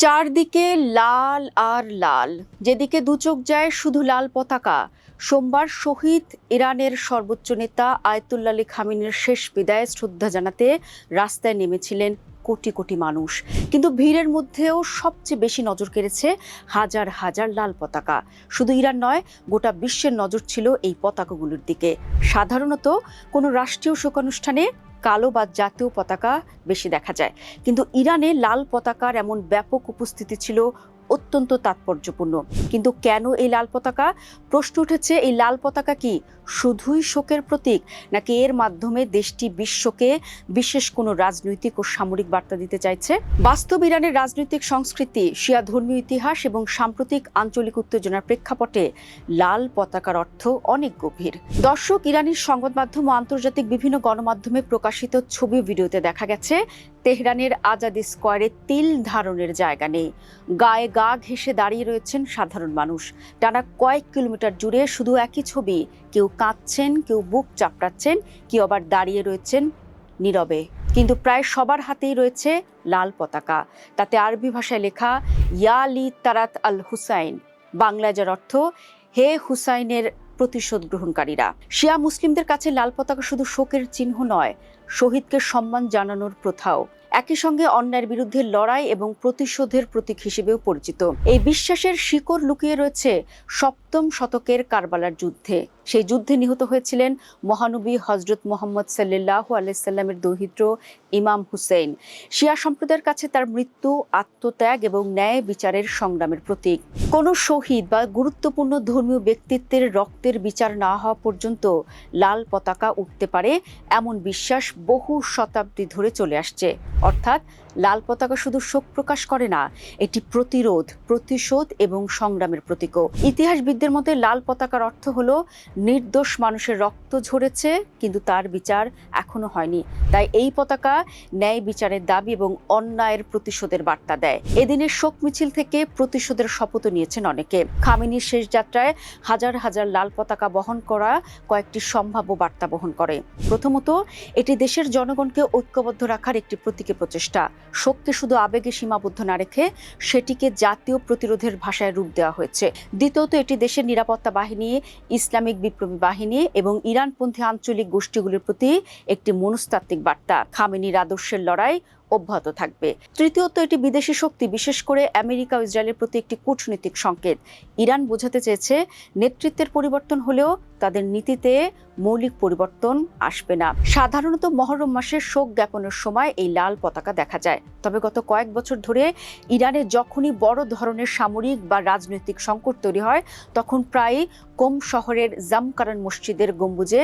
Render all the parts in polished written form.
চারদিকে লাল আর লাল, যেদিকে দুচোখ যায় শুধু লাল পতাকা। সোমবার শহীদ ইরানের সর্বোচ্চ নেতা আয়াতুল্লাহ আলী খামেনির শেষ বিদায়ে শ্রদ্ধা জানাতে রাস্তায় নেমেছিলেন কোটি কোটি মানুষ। কিন্তু ভিড়ের মধ্যেও সবচেয়ে বেশি নজর কেড়েছে হাজার হাজার লাল পতাকা। শুধু ইরান নয়, গোটা বিশ্বের নজর ছিল এই পতাকাগুলোর দিকে। সাধারণত কোনো রাষ্ট্রীয় শোকানুষ্ঠানে কালো বা জাতীয় পতাকা বেশি দেখা যায়, কিন্তু ইরানে লাল পতাকার এমন ব্যাপক উপস্থিতি ছিল অত্যন্ত তাৎপর্যপূর্ণ। কিন্তু কেন এই লাল পতাকা? প্রশ্ন উঠেছে, এই লাল পতাকা কি শুধুই শোকের প্রতীক, নাকি এর মাধ্যমে দেশটি বিশ্বকে বিশেষ কোনো রাজনৈতিক ও সামরিক বার্তা দিতে চাইছে? বাস্তব ইরানের রাজনৈতিক সংস্কৃতি, শিয়া ধর্মীয় ইতিহাস এবং সাম্প্রতিক আঞ্চলিক উত্তেজনার প্রেক্ষাপটে লাল পতাকার অর্থ অনেক গভীর। দর্শক, ইরানের সংবাদ মাধ্যম ও আন্তর্জাতিক বিভিন্ন গণমাধ্যমে প্রকাশিত ছবি ভিডিওতে দেখা গেছে তেহরানের আজাদি স্কোয়ারে তিল ধারণের জায়গা নেই। গায়ে গা ঘেঁষে দাঁড়িয়ে রয়েছেন সাধারণ মানুষ। টানা কয়েক কিলোমিটার জুড়ে শুধু একই ছবি, কেউ কাঁদছেন, কেউ বুক চাপড়াচ্ছেন, কেউ আবার দাঁড়িয়ে রয়েছেন নীরবে। কিন্তু প্রায় সবার হাতেই রয়েছে লাল পতাকা। তাতে আরবি ভাষায় লেখা ইয়া লি তারাত আল হুসাইন, বাংলায় যার অর্থ হে হুসাইনের প্রতিশোধ গ্রহণকারীরা। শিয়া মুসলিমদের কাছে লাল পতাকা শুধু শোকের চিহ্ন নয়, শহীদকে সম্মান জানানোর প্রথাও। একই সঙ্গে অন্যায়ের বিরুদ্ধে লড়াই এবং প্রতিশোধের প্রতীক হিসেবেও পরিচিত। এই বিশ্বাসের শিকড় লুকিয়ে রয়েছে সপ্তম শতকের কারবালার যুদ্ধে। সেই যুদ্ধে নিহত হয়েছিলেন মহানবী হজরত মুহাম্মদ সাল্লাল্লাহু আলাইহি সাল্লামের দৌহিত্র ইমাম হুসেইন। শিয়া সম্প্রদায়ের কাছে তার মৃত্যু আত্মত্যাগ এবং ন্যায় বিচারের সংগ্রামের প্রতীক। কোনো শহীদ বা গুরুত্বপূর্ণ ধর্মীয় ব্যক্তিত্বের রক্তের বিচার না হওয়া পর্যন্ত লাল পতাকা উঠতে পারে, এমন বিশ্বাস বহু শতাব্দী ধরে চলে আসছে। অর্থাৎ লাল পতাকা শুধু শোক প্রকাশ করে না, এটি প্রতিরোধ, প্রতিশোধ এবং সংগ্রামের প্রতীকও। ইতিহাসবিদদের মতে লাল পতাকার অর্থ হলো নির্দোষ মানুষের রক্ত ঝরেছে, কিন্তু তার বিচার এখনো হয়নি। তাই এই পতাকা ন্যায় বিচারের দাবি এবং অন্যায়ের প্রতিশোধের বার্তা দেয়। এদিনের শোক মিছিল থেকে প্রতিশোধের শপথ নিয়েছেন অনেকে। খামেনির শেষ যাত্রায় হাজার হাজার লাল পতাকা বহন করা কয়েকটি সম্ভাব্য বার্তা বহন করে। প্রথমত, এটি দেশের জনগণকে ঐক্যবদ্ধ রাখার একটি প্রতীকী প্রচেষ্টা। শোককে শুধু আবেগে সীমাবদ্ধ না রেখে সেটিকে জাতীয় প্রতিরোধের ভাষায় রূপ দেওয়া হয়েছে। দ্বিতীয়ত, এটি দেশের নিরাপত্তা বাহিনী, ইসলামিক বিপ্লবী বাহিনী এবং ইরানপন্থী আঞ্চলিক গোষ্ঠীগুলির প্রতি একটি মনস্তাত্ত্বিক বার্তা। খামেনির আদর্শের লড়াই অব্যাহত থাকবে। তৃতীয়ত, এটি বিদেশি শক্তি, বিশেষ করে আমেরিকা ও ইসরায়েলের প্রতি একটি কূটনৈতিক সংকেত। ইরান বোঝাতে চেয়েছে নেতৃত্বের পরিবর্তন হলেও তাদের নীতিতে মৌলিক পরিবর্তন আসবে না। সাধারণত মহরম মাসের শোক জ্ঞাপনের সময় এই লাল পতাকা দেখা যায়। তবে গত কয়েক বছর ধরে ইরানে যখনই বড় ধরনের সামরিক বা রাজনৈতিক সংকট তৈরি হয়, তখন প্রায়ই কোম শহরের জামকারান মসজিদের গম্বুজে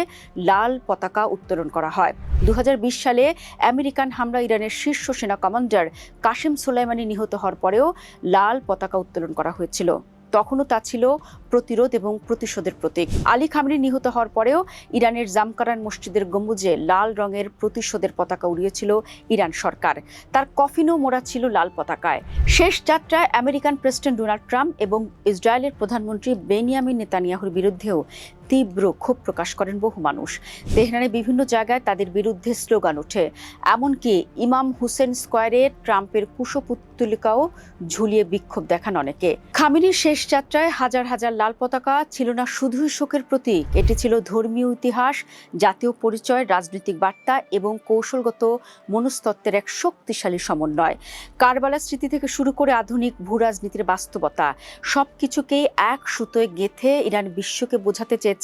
লাল পতাকা উত্তোলন করা হয়। 2020 সালে আমেরিকান হামলা ইরানের শীর্ষ সেনা কমান্ডার কাসেম সোলাইমানি নিহত হওয়ার পরেও লাল পতাকা উত্তোলন করা হয়েছিল। তখনও তা ছিল প্রতিরোধ এবং প্রতিশোধের প্রতীক। আলী খামেনি নিহত হওয়ার পরেও ইরানের জামকারান মসজিদের গম্বুজে লাল রঙের প্রতিশোধের পতাকা উড়িয়েছিল ইরান সরকার। তার কফিনও মোড়া ছিল লাল পতাকায়। শেষ যাত্রায় আমেরিকান প্রেসিডেন্ট ডোনাল্ড ট্রাম্প এবং ইসরায়েলের প্রধানমন্ত্রী বেনিয়ামিন নেতানিয়াহুর বিরুদ্ধেও তীব্র ক্ষোভ প্রকাশ করেন বহু মানুষ। তেহরানের বিভিন্ন জায়গায় তাদের বিরুদ্ধে স্লোগান ওঠে। এমনকি ইমাম হুসেন স্কোয়ারে ট্রাম্পের কুশপুত্তলিকাও ঝুলিয়ে বিক্ষোভ দেখান অনেকে। খামেনির শেষ যাত্রায় হাজার হাজার লাল পতাকা ছিল না শুধুই শোকের প্রতীক, এটি ছিল ধর্মীয় ইতিহাস, জাতীয় পরিচয়, রাজনৈতিক বার্তা এবং কৌশলগত মনস্তত্ত্বের এক শক্তিশালী সমন্বয়। কারবালার স্মৃতি থেকে শুরু করে আধুনিক ভূরাজনীতির বাস্তবতা, সবকিছুকেই এক সুতোয় গেঁথে ইরান বিশ্বকে বোঝাতে চেয়েছে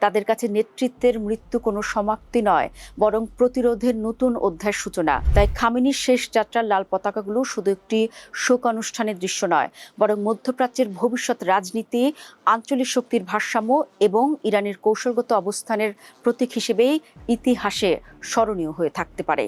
তাদের কাছে নেতৃত্বের মৃত্যু কোনো সমাপ্তি নয়, বরং প্রতিরোধের নতুন অধ্যায়ের সূচনা। তাই খামেনির শেষ যাত্রার লাল পতাকাগুলো শুধু একটি শোকানুষ্ঠানের দৃশ্য নয়, বরং মধ্যপ্রাচ্যের ভবিষ্যৎ রাজনীতি, আঞ্চলিক শক্তির ভারসাম্য এবং ইরানের কৌশলগত অবস্থানের প্রতীক হিসেবেই ইতিহাসে স্মরণীয় হয়ে থাকতে পারে।